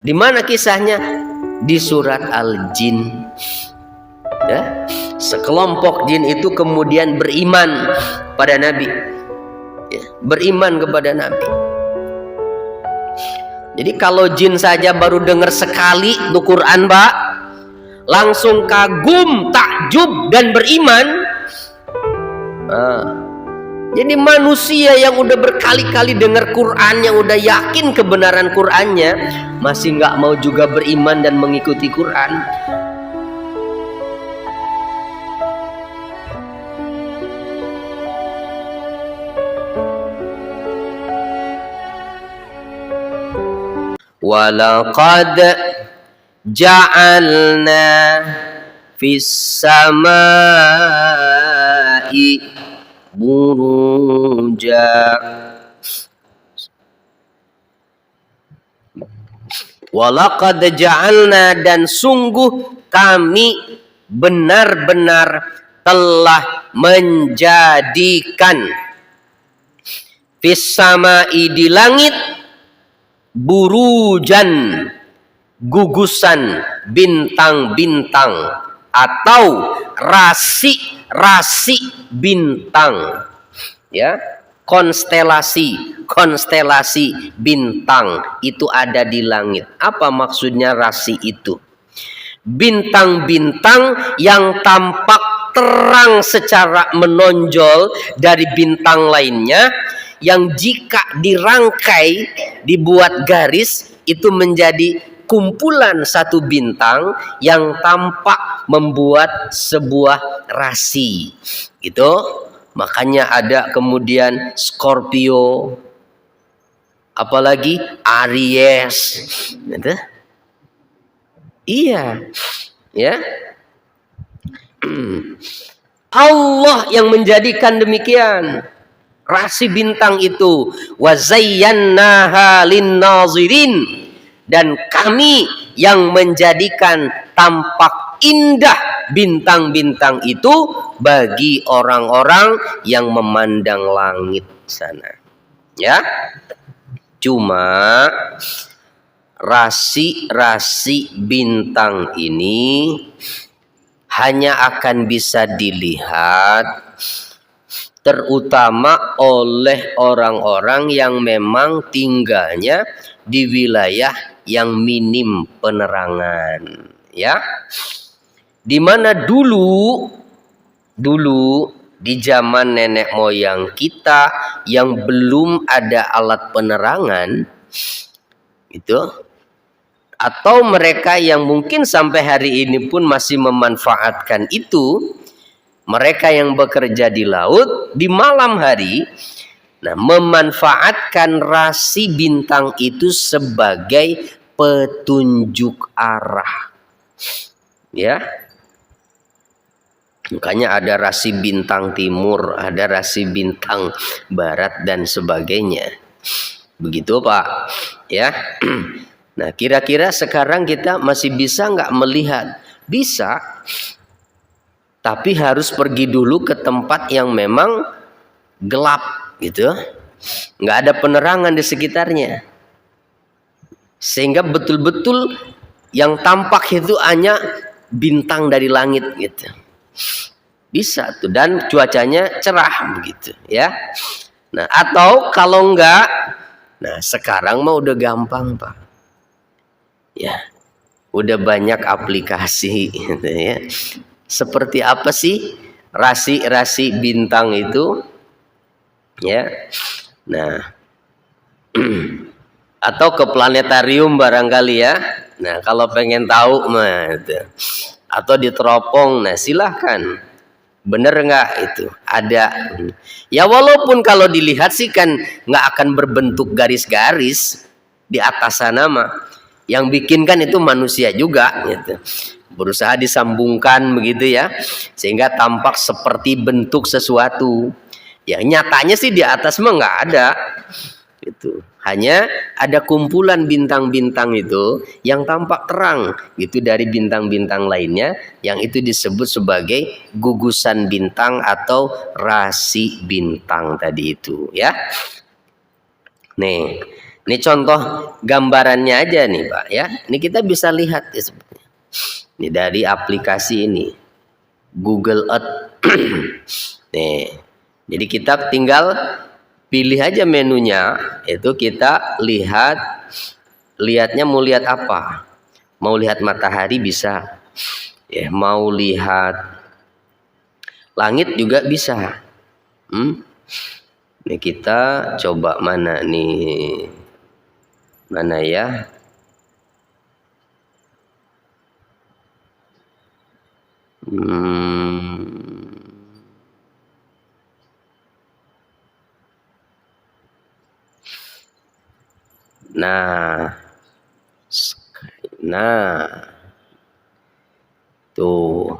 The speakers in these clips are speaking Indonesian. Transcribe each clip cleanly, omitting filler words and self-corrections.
Di mana kisahnya? Di surat Al-Jin. Ya, sekelompok jin itu kemudian beriman pada Nabi, ya, beriman kepada Nabi. Jadi kalau jin saja baru dengar sekali tuh Quran, Pak, langsung kagum, takjub dan beriman. Jadi manusia yang udah berkali-kali dengar Quran, yang udah yakin kebenaran Qurannya, masih nggak mau juga beriman dan mengikuti Quran. Walaqad ja'alna fis samai buruja. Walaqad ja'alna, dan sungguh kami benar-benar telah menjadikan fis samai, di langit, burujan, gugusan bintang-bintang atau rasi-rasi bintang, ya, konstelasi bintang itu ada di langit. Apa maksudnya rasi itu? Bintang-bintang yang tampak terang secara menonjol dari bintang lainnya, yang jika dirangkai, dibuat garis, itu menjadi kumpulan satu bintang yang tampak membuat sebuah rasi. Gitu. Makanya ada kemudian Scorpio, apalagi Aries, gitu. Iya, ya. Allah yang menjadikan demikian rasi bintang itu. Wa zayyannaha lin-nazirin, dan kami yang menjadikan tampak indah bintang-bintang itu bagi orang-orang yang memandang langit sana. Ya. Cuma rasi-rasi bintang ini hanya akan bisa dilihat terutama oleh orang-orang yang memang tinggalnya di wilayah yang minim penerangan, ya. Dimana dulu di zaman nenek moyang kita yang belum ada alat penerangan itu, atau mereka yang mungkin sampai hari ini pun masih memanfaatkan itu, mereka yang bekerja di laut di malam hari, nah, memanfaatkan rasi bintang itu sebagai petunjuk arah, ya. Makanya ada rasi bintang timur, ada rasi bintang barat dan sebagainya. Begitu, Pak, ya. Nah, kira-kira sekarang kita masih bisa nggak melihat? Bisa, tapi harus pergi dulu ke tempat yang memang gelap, gitu, nggak ada penerangan di sekitarnya, sehingga betul-betul yang tampak itu hanya bintang dari langit, gitu. Bisa tuh, dan cuacanya cerah, begitu, ya. Nah, atau kalau enggak, nah sekarang mah udah gampang, Pak, ya, udah banyak aplikasi, gitu, ya. Seperti apa sih rasi-rasi bintang itu, ya. Nah, atau ke planetarium barangkali, ya. Nah, kalau pengen tahu mah itu, atau di teropong, nah silahkan. Bener nggak itu? Ada. Ya walaupun kalau dilihat sih kan nggak akan berbentuk garis-garis di atas sana mah. Yang bikin kan itu manusia juga, gitu. Berusaha disambungkan begitu, ya, sehingga tampak seperti bentuk sesuatu. Ya nyatanya sih di atas mah nggak ada, gitu. Hanya ada kumpulan bintang-bintang itu yang tampak terang, gitu, dari bintang-bintang lainnya, yang itu disebut sebagai gugusan bintang atau rasi bintang tadi itu, ya. Nih, Ini contoh gambarannya aja nih Pak ya. Ini kita bisa lihat ya sebenarnya. Ini dari aplikasi ini Google Earth. Nih. Jadi kita tinggal pilih aja menunya, itu kita lihatnya mau lihat apa? Mau lihat matahari bisa. Ya, mau lihat langit juga bisa. Ini kita coba mana nih? Mana ya? Nah, tuh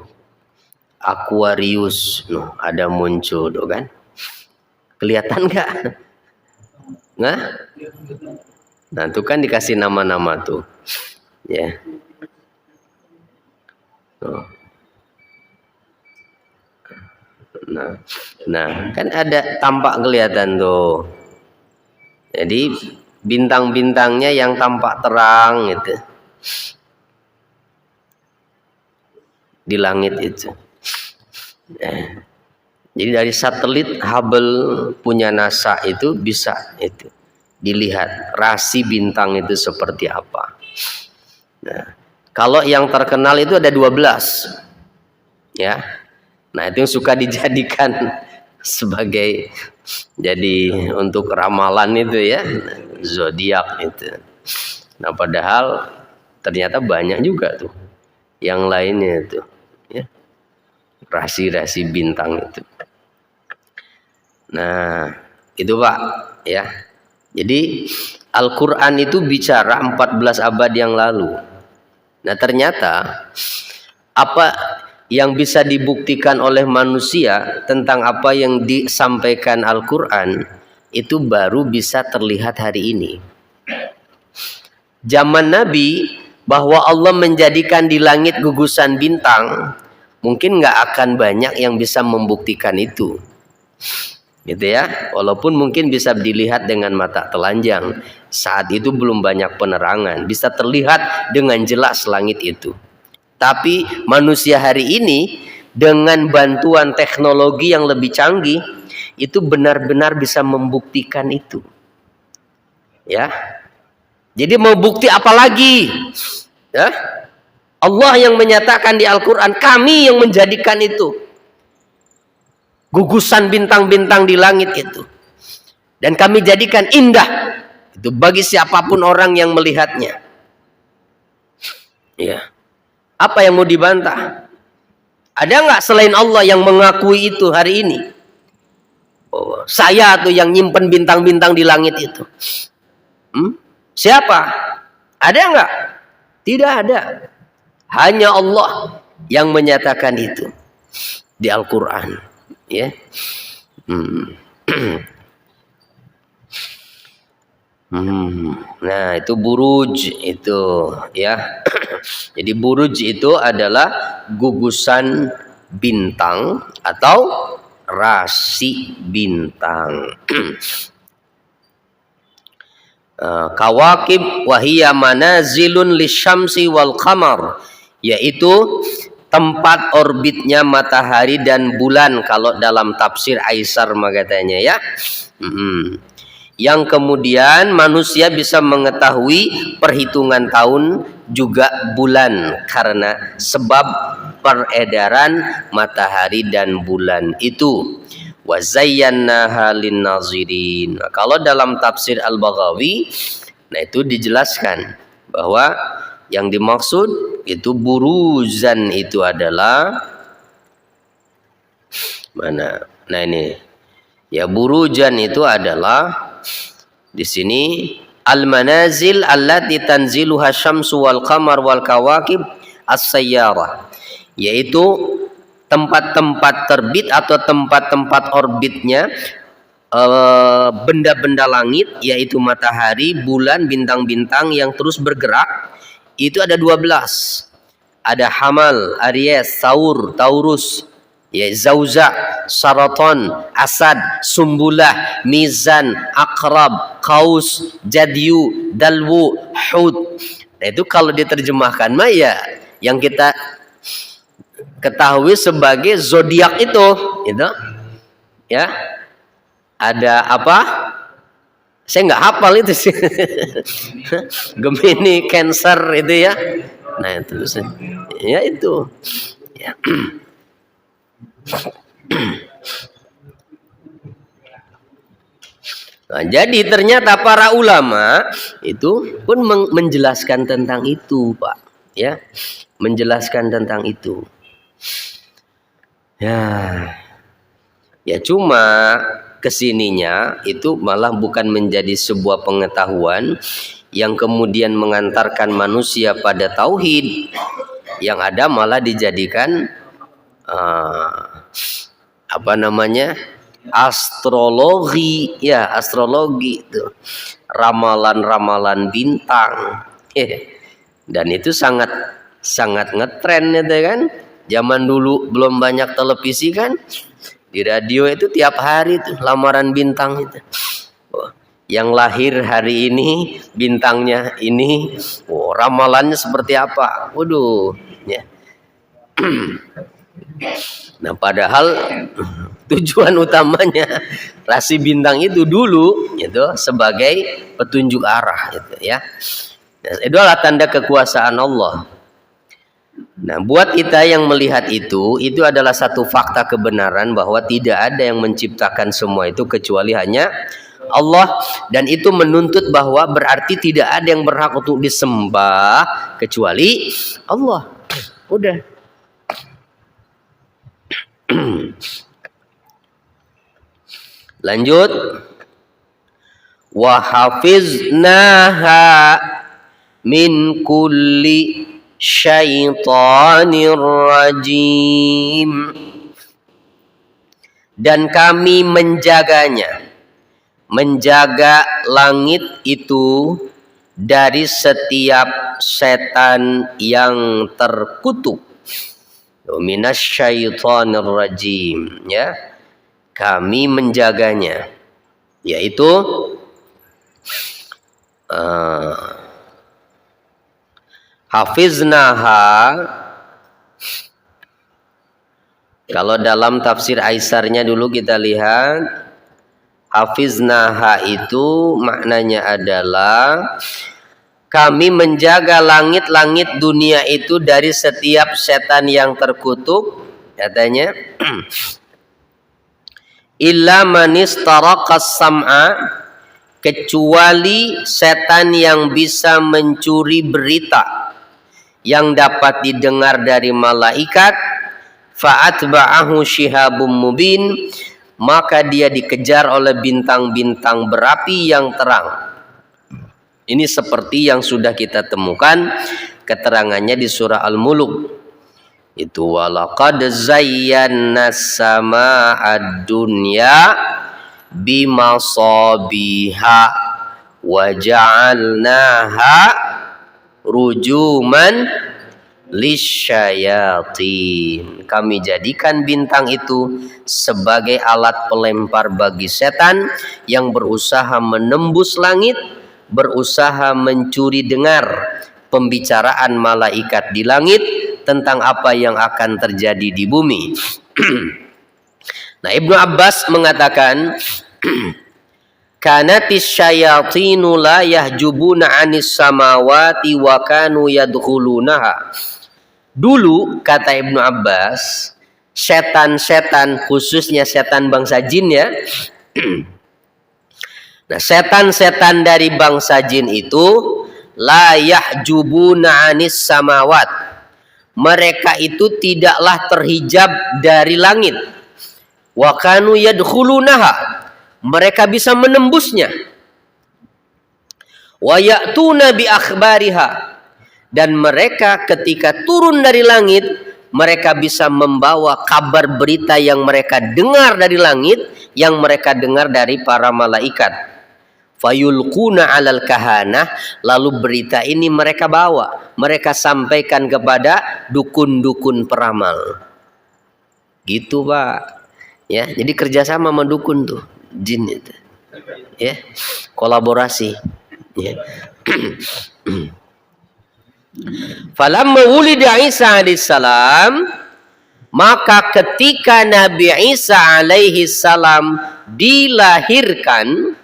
Aquarius, ada muncul tuh kan? Kelihatan nggak? Nah, tuh kan dikasih nama-nama tuh, ya. Nah, kan ada tampak kelihatan tuh. Jadi bintang-bintangnya yang tampak terang gitu di langit itu. Jadi dari satelit Hubble punya NASA itu bisa itu dilihat rasi bintang itu seperti apa. Nah, kalau yang terkenal itu ada 12. Ya. Nah, itu yang suka dijadikan sebagai jadi untuk ramalan itu ya, zodiak itu. Nah, padahal ternyata banyak juga tuh yang lainnya itu ya, rasi-rasi bintang itu. Nah, itu Pak ya. Jadi Al-Qur'an itu bicara 14 abad yang lalu. Nah, ternyata apa yang bisa dibuktikan oleh manusia tentang apa yang disampaikan Al-Quran itu baru bisa terlihat hari ini. Zaman Nabi, bahwa Allah menjadikan di langit gugusan bintang, mungkin nggak akan banyak yang bisa membuktikan itu, gitu ya. Walaupun mungkin bisa dilihat dengan mata telanjang, saat itu belum banyak penerangan, bisa terlihat dengan jelas langit itu. Tapi manusia hari ini dengan bantuan teknologi yang lebih canggih itu benar-benar bisa membuktikan itu. Ya. Jadi mau bukti apa lagi? Ya. Allah yang menyatakan di Al-Qur'an, kami yang menjadikan itu. Gugusan bintang-bintang di langit itu. Dan kami jadikan indah itu bagi siapapun orang yang melihatnya. Ya. Apa yang mau dibantah? Ada nggak selain Allah yang mengakui itu hari ini? Oh, saya tuh yang nyimpen bintang-bintang di langit itu. Siapa? Ada nggak? Tidak ada. Hanya Allah yang menyatakan itu di Al-Quran. Ya. Nah, itu buruj itu ya. Jadi buruj itu adalah gugusan bintang atau rasi bintang. Kawakib wahiyya manazilun lisyamsi wal qamar, yaitu tempat orbitnya matahari dan bulan kalau dalam tafsir Aisar katanya ya. Yang kemudian manusia bisa mengetahui perhitungan tahun juga bulan karena sebab peredaran matahari dan bulan itu. Wa zayyanaha lin-nazirin. Kalau dalam tafsir Al-Baghawi, nah itu dijelaskan bahwa yang dimaksud itu buruzan itu adalah mana? Nah ini ya, burujan itu adalah di sini al-manazil allati tanziluha syamsu wal qamar wal kawakib as-sayyarah, yaitu tempat-tempat terbit atau tempat-tempat orbitnya benda-benda langit, yaitu matahari, bulan, bintang-bintang yang terus bergerak. Itu ada 12. Ada Hamal, Aries, Saur, Taurus, Ya, Zauza, Saraton, Asad, Sumbulah, Mizan, Akrab, Qaus, Jadyu, Dalwu, Hud. Nah, itu kalau diterjemahkan mah ya yang kita ketahui sebagai zodiak itu ya. Ada apa? Saya nggak hafal itu sih. Gemini, Cancer itu ya. Nah, itu ya itu. Ya. Nah, jadi ternyata para ulama itu pun menjelaskan tentang itu, Pak. Ya, menjelaskan tentang itu. Ya cuma kesininya itu malah bukan menjadi sebuah pengetahuan yang kemudian mengantarkan manusia pada tauhid, yang ada malah dijadikan astrologi, ya astrologi itu, ramalan-ramalan bintang, dan itu sangat ngetren itu kan. Zaman dulu belum banyak televisi kan, di radio itu tiap hari tuh lamaran bintang itu. Yang lahir hari ini bintangnya ini, ramalannya seperti apa? Waduh, ya. Nah, padahal tujuan utamanya rasi bintang itu dulu itu sebagai petunjuk arah itu ya. Nah, itu adalah tanda kekuasaan Allah. Nah, buat kita yang melihat itu adalah satu fakta kebenaran bahwa tidak ada yang menciptakan semua itu kecuali hanya Allah, dan itu menuntut bahwa berarti tidak ada yang berhak untuk disembah kecuali Allah. Udah. Lanjut. Wa hafiznaha min kulli syaitanir rajim. Dan kami menjaganya, menjaga langit itu dari setiap setan yang terkutuk. Minasyaitonir rajim, ya. Kami menjaganya, yaitu hafiznaha. Kalau dalam tafsir Aisarnya dulu kita lihat, hafiznaha itu maknanya adalah kami menjaga langit-langit dunia itu dari setiap setan yang terkutuk, katanya. Illa manis tarakas sam'a, kecuali setan yang bisa mencuri berita yang dapat didengar dari malaikat, fa'atba'ahu shihabum mubin, maka dia dikejar oleh bintang-bintang berapi yang terang. Ini seperti yang sudah kita temukan keterangannya di surah Al-Mulk. Itu walaqad zayyana sama'ad dunya bimasabiha wa ja'alnaha rujuman lisyayatin. Kami jadikan bintang itu sebagai alat pelempar bagi setan yang berusaha menembus langit, berusaha mencuri dengar pembicaraan malaikat di langit tentang apa yang akan terjadi di bumi. Nah, Ibnu Abbas mengatakan, kanatis syayatinu la yahjubuna anis samawati wa kanu yadkhulunaha. Dulu, kata Ibnu Abbas, setan-setan, khususnya setan bangsa jin ya. Nah, setan-setan dari bangsa jin itu la yahjubuna anis samawat. Mereka itu tidaklah terhijab dari langit. Wa kanu yadkhulunaha. Mereka bisa menembusnya. Wa ya'tuna bi akhbariha. Dan mereka ketika turun dari langit, mereka bisa membawa kabar berita yang mereka dengar dari langit, yang mereka dengar dari para malaikat. Fayulquna 'alal kahanah, lalu berita ini mereka bawa, mereka sampaikan kepada dukun-dukun peramal. Gitu Pak. Ya, jadi kerjasama sama dukun tuh jin itu. Ya, kolaborasi. Ya. Falamma wulida Isa alaihissalam, maka ketika Nabi Isa alaihi salam dilahirkan,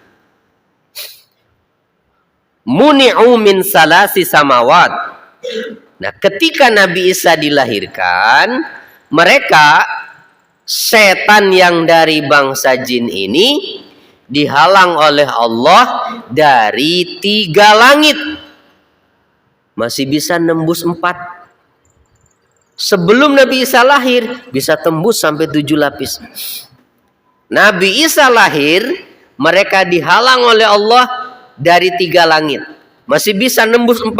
muni'u min salasi samawat. Nah, ketika Nabi Isa dilahirkan, mereka setan yang dari bangsa jin ini dihalang oleh Allah dari 3 langit. Masih bisa nembus 4. Sebelum Nabi Isa lahir bisa tembus sampai 7 lapis. Nabi Isa lahir, mereka dihalang oleh Allah dari 3 langit. Masih bisa nembus 4.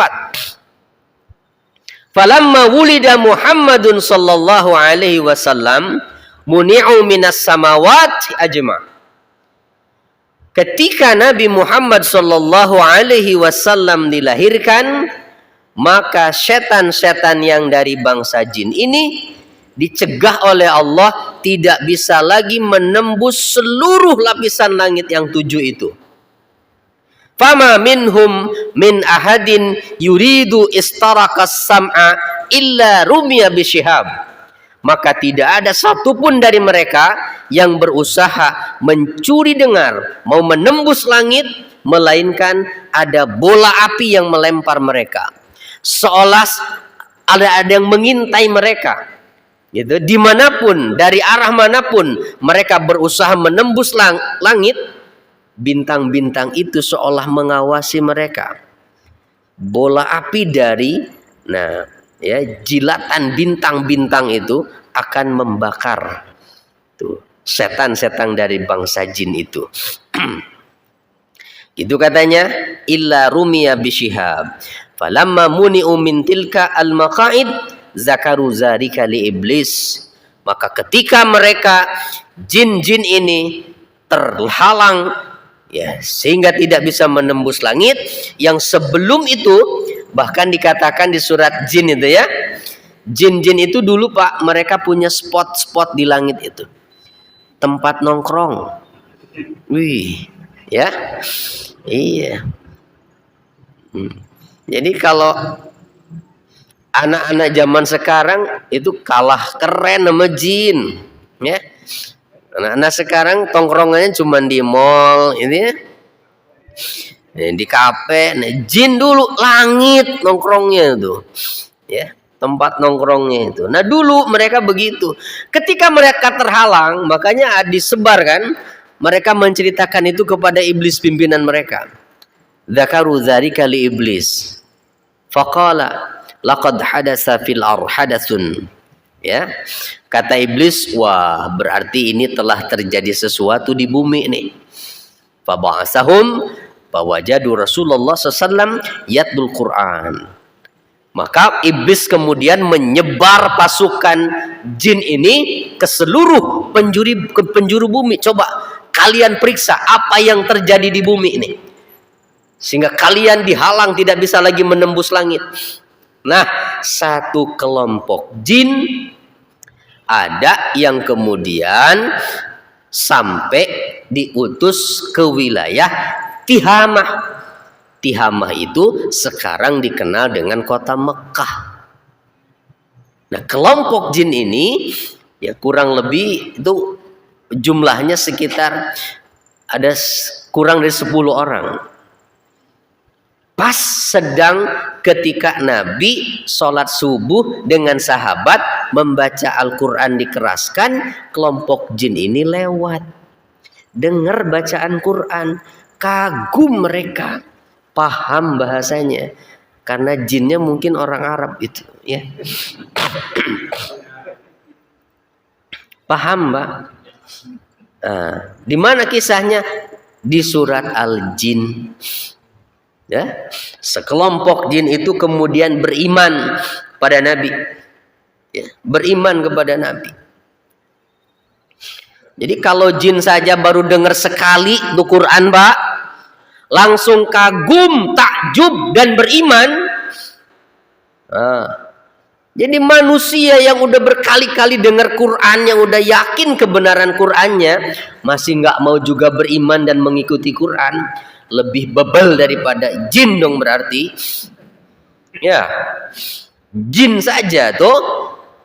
Falamma wulida Muhammadun sallallahu alaihi wasallam muni'u minas samawati ajma'. Ketika Nabi Muhammad sallallahu alaihi wasallam dilahirkan, maka setan-setan yang dari bangsa jin ini dicegah oleh Allah, tidak bisa lagi menembus seluruh lapisan langit yang 7 itu. Fama minhum min ahadin yuridu istarakas sam'a illa rumiya bisyihab. Maka tidak ada satupun dari mereka yang berusaha mencuri dengar, mau menembus langit, melainkan ada bola api yang melempar mereka. Seolah ada yang mengintai mereka, gitu. Dimanapun, dari arah manapun mereka berusaha menembus langit, bintang-bintang itu seolah mengawasi mereka. Bola api dari, jilatan bintang-bintang itu akan membakar tuh setan-setan dari bangsa jin itu. Itu katanya illa rumiya bisyihab. Falamma muni'u min tilka al-maqa'id zakaru zalika li iblis. Maka ketika mereka jin-jin ini terhalang, ya, sehingga tidak bisa menembus langit, yang sebelum itu bahkan dikatakan di surat jin itu, ya, jin-jin itu dulu Pak, mereka punya spot-spot di langit itu, tempat nongkrong. Wih, ya, iya. Jadi kalau anak-anak zaman sekarang itu kalah keren sama jin, ya. Anak-anak sekarang tongkrongannya cuma di mall, ini ya, di kafe. Nah, jin dulu langit nongkrongnya itu, ya, tempat nongkrongnya itu. Nah, dulu mereka begitu. Ketika mereka terhalang, makanya disebarkan, mereka menceritakan itu kepada iblis pimpinan mereka. Dzakaru dzalika li iblis. Faqala laqad hadasa fil hadasun. Ya. Kata iblis, wah, berarti ini telah terjadi sesuatu di bumi nih. Faba'asahum fawajadu Rasulullah sallallahu yatlul Quran. Maka iblis kemudian menyebar pasukan jin ini ke seluruh penjuru bumi. Coba kalian periksa apa yang terjadi di bumi ini, sehingga kalian dihalang, tidak bisa lagi menembus langit. Nah, satu kelompok jin ada yang kemudian sampai diutus ke wilayah Tihamah. Tihamah itu sekarang dikenal dengan kota Mekah. Nah, kelompok jin ini, ya, kurang lebih itu jumlahnya sekitar ada kurang dari 10 orang. Pas sedang ketika Nabi sholat subuh dengan sahabat membaca Al-Quran dikeraskan, kelompok jin ini lewat, dengar bacaan Quran, kagum mereka, paham bahasanya, karena jinnya mungkin orang Arab itu, ya. Paham, Mbak? Di mana kisahnya? Di surat Al-Jin. Ya, sekelompok jin itu kemudian beriman pada Nabi, ya, beriman kepada Nabi. Jadi kalau jin saja baru dengar sekali tuh Quran, Pak, langsung kagum, takjub dan beriman. Jadi manusia yang udah berkali-kali dengar Quran, yang udah yakin kebenaran Qurannya, masih nggak mau juga beriman dan mengikuti Quran, lebih bebel daripada jin dong berarti. Ya, jin saja tuh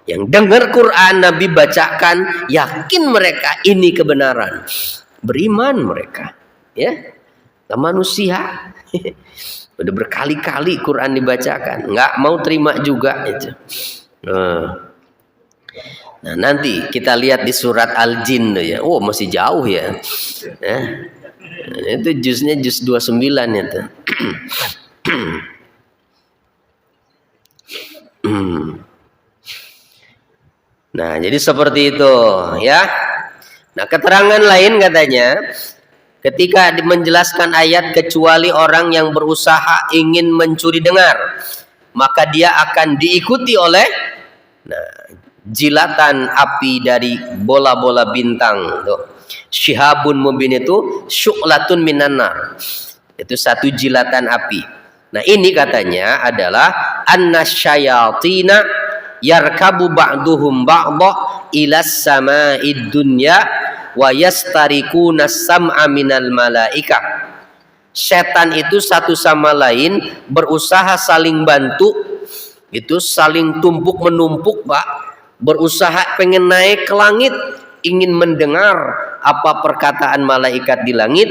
yang dengar Quran Nabi bacakan, yakin mereka ini kebenaran, beriman mereka. Ya, manusia udah berkali-kali Quran dibacakan, nggak mau terima juga itu. Nah, nanti kita lihat di surat Al-Jin tuh ya. Oh, masih jauh ya. Itu juznya juz 29 itu. Nah, jadi seperti itu ya. Nah, keterangan lain katanya, ketika menjelaskan ayat kecuali orang yang berusaha ingin mencuri dengar, maka dia akan diikuti oleh jilatan api dari bola-bola bintang. Tuh. Syihabun mubin itu syu'latun minan nar. Itu satu jilatan api. Nah, ini katanya adalah annasyayatina yarkabu ba'duhum ba'dah ilas sama'id dunya wa yastarikuna sam'a minal malaika. Setan itu satu sama lain berusaha saling bantu, itu saling tumpuk menumpuk, Pak, berusaha pengen naik ke langit, ingin mendengar apa perkataan malaikat di langit.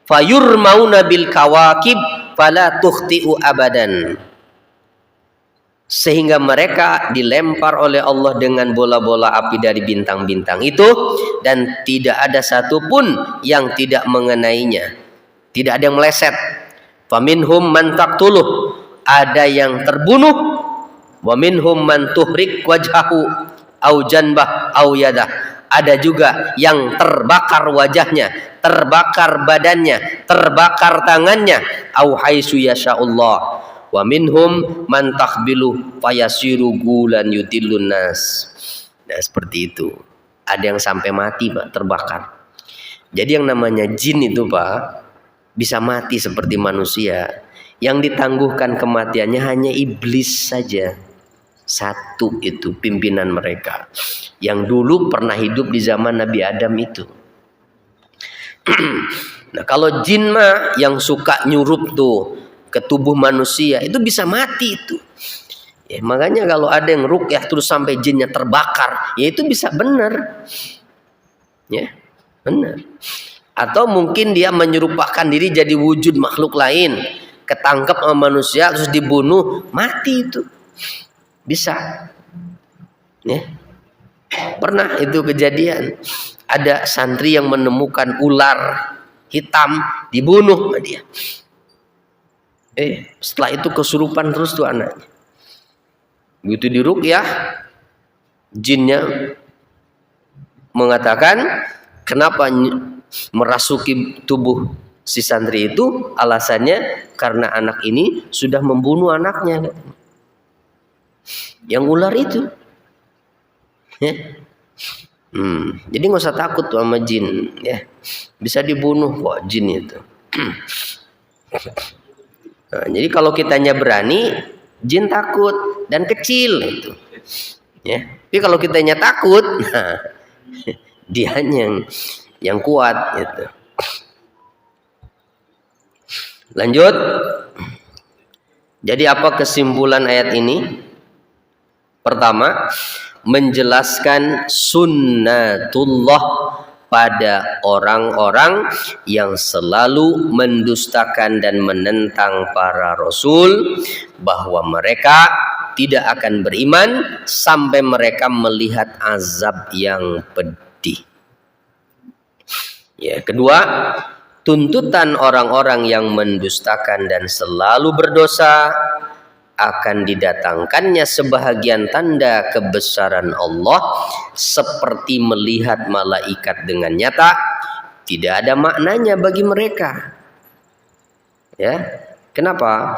Fayurmauna bil kawakib fala tukhti'u abadan. Sehingga mereka dilempar oleh Allah dengan bola-bola api dari bintang-bintang itu, dan tidak ada satupun yang tidak mengenainya, tidak ada yang meleset. Faminhum man taqtuluh, ada yang terbunuh, wa minhum man tuhrik wajhahu au janbah au yadah, ada juga yang terbakar wajahnya, terbakar badannya, terbakar tangannya, au haitsu yasya'ullah. Wa minhum man takhbilu fayasiru gulan yudillun nas. Nah, seperti itu. Ada yang sampai mati, Pak, terbakar. Jadi yang namanya jin itu, Pak, bisa mati seperti manusia. Yang ditangguhkan kematiannya hanya iblis saja. Satu itu pimpinan mereka. Yang dulu pernah hidup di zaman Nabi Adam itu. Nah, kalau jin mah yang suka nyurup tuh ke tubuh manusia, itu bisa mati itu. Ya, makanya kalau ada yang ruqyah terus sampai jinnya terbakar, ya itu bisa benar. Ya, benar. Atau mungkin dia menyerupakan diri jadi wujud makhluk lain, ketangkep sama manusia terus dibunuh, mati itu. Bisa. Ya. Pernah itu kejadian. Ada santri yang menemukan ular hitam, dibunuh sama dia. Setelah itu kesurupan terus tuh anaknya. Begitu diruqyah, jinnya mengatakan, kenapa merasuki tubuh si santri itu? Alasannya karena anak ini sudah membunuh anaknya. Yang ular itu. Ya. Jadi nggak usah takut tuh sama jin. Ya. Bisa dibunuh kok jin itu. Nah, jadi kalau kitanya berani, jin takut dan kecil itu. Ya. Tapi kalau kitanya takut, nah, dia yang kuat gitu. Lanjut. Jadi apa kesimpulan ayat ini? Pertama, menjelaskan sunnatullah pada orang-orang yang selalu mendustakan dan menentang para rasul, bahwa mereka tidak akan beriman sampai mereka melihat azab yang pedih. Ya, kedua, tuntutan orang-orang yang mendustakan dan selalu berdosa akan didatangkannya sebahagian tanda kebesaran Allah seperti melihat malaikat dengan nyata, tidak ada maknanya bagi mereka. Ya, kenapa?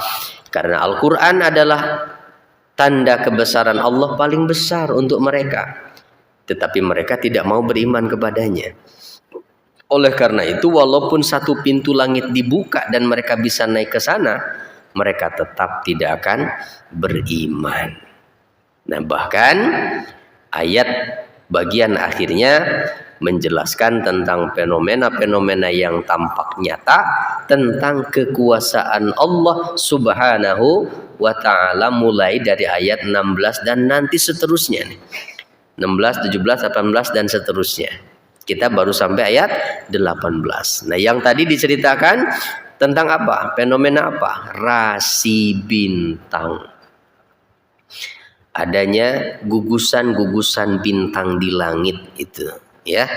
Karena Al-Quran adalah tanda kebesaran Allah paling besar untuk mereka, tetapi mereka tidak mau beriman kepadanya. Oleh karena itu, walaupun satu pintu langit dibuka dan mereka bisa naik ke sana, mereka tetap tidak akan beriman. Nah, bahkan ayat bagian akhirnya menjelaskan tentang fenomena-fenomena yang tampak nyata tentang kekuasaan Allah Subhanahu wa ta'ala, mulai dari ayat 16 dan nanti seterusnya nih. 16, 17, 18 dan seterusnya. Kita baru sampai ayat 18. Nah, yang tadi diceritakan tentang apa? Fenomena apa? Rasi bintang. Adanya gugusan-gugusan bintang di langit itu, ya.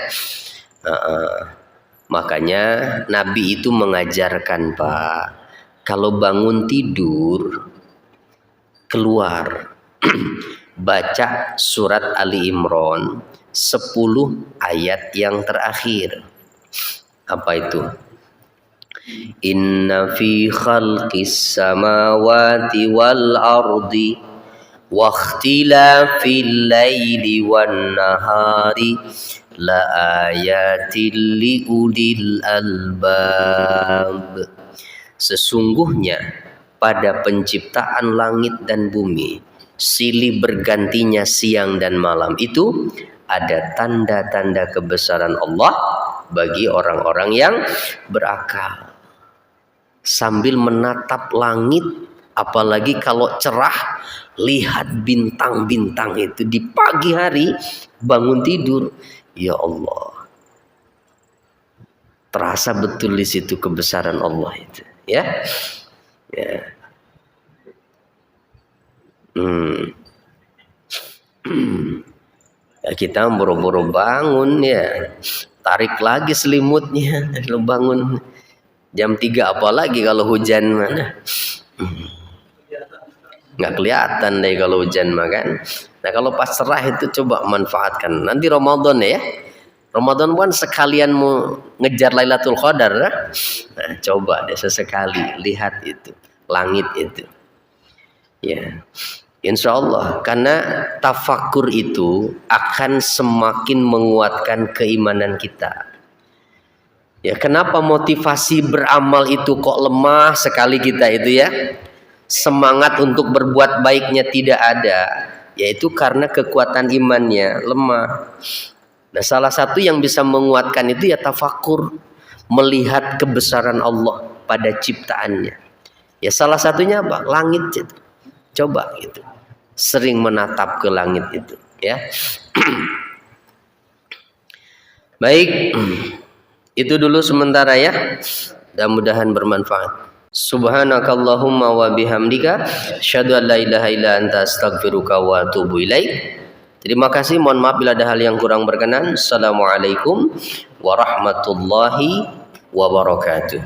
Makanya Nabi itu mengajarkan, Pak, kalau bangun tidur keluar baca surat Ali Imran 10 ayat yang terakhir. Apa itu? Inna fi khalqis samawati wal ardi wa ikhtilafil laili wan nahari la ayatil liulil albab. Sesungguhnya pada penciptaan langit dan bumi, silih bergantinya siang dan malam itu ada tanda-tanda kebesaran Allah bagi orang-orang yang berakal. Sambil menatap langit, apalagi kalau cerah, lihat bintang-bintang itu di pagi hari bangun tidur, ya Allah, terasa betul di situ kebesaran Allah itu, ya. Ya. Ya, kita boro-boro bangun, ya, tarik lagi selimutnya, lalu bangun jam 3 apalagi kalau hujan mana. Nggak kelihatan deh kalau hujan makan. Nah, kalau pas cerah itu coba manfaatkan. Nanti Ramadan ya. Ramadan kan sekalian mau ngejar Lailatul Qadar. Nah, coba deh sesekali lihat itu, langit itu. Ya. Insya Allah, karena tafakur itu akan semakin menguatkan keimanan kita. Ya, kenapa motivasi beramal itu kok lemah sekali kita itu, ya? Semangat untuk berbuat baiknya tidak ada, yaitu karena kekuatan imannya lemah. Nah, salah satu yang bisa menguatkan itu ya tafakur, melihat kebesaran Allah pada ciptaannya. Ya, salah satunya apa? Langit itu. Coba gitu, sering menatap ke langit itu, ya. Baik, itu dulu sementara ya. Mudah-mudahan bermanfaat. Subhanakallahumma wa bihamdika asyhadu an la ilaha illa anta astaghfiruka wa atubu ilaik. Terima kasih, mohon maaf bila ada hal yang kurang berkenan. Assalamualaikum warahmatullahi wabarakatuh.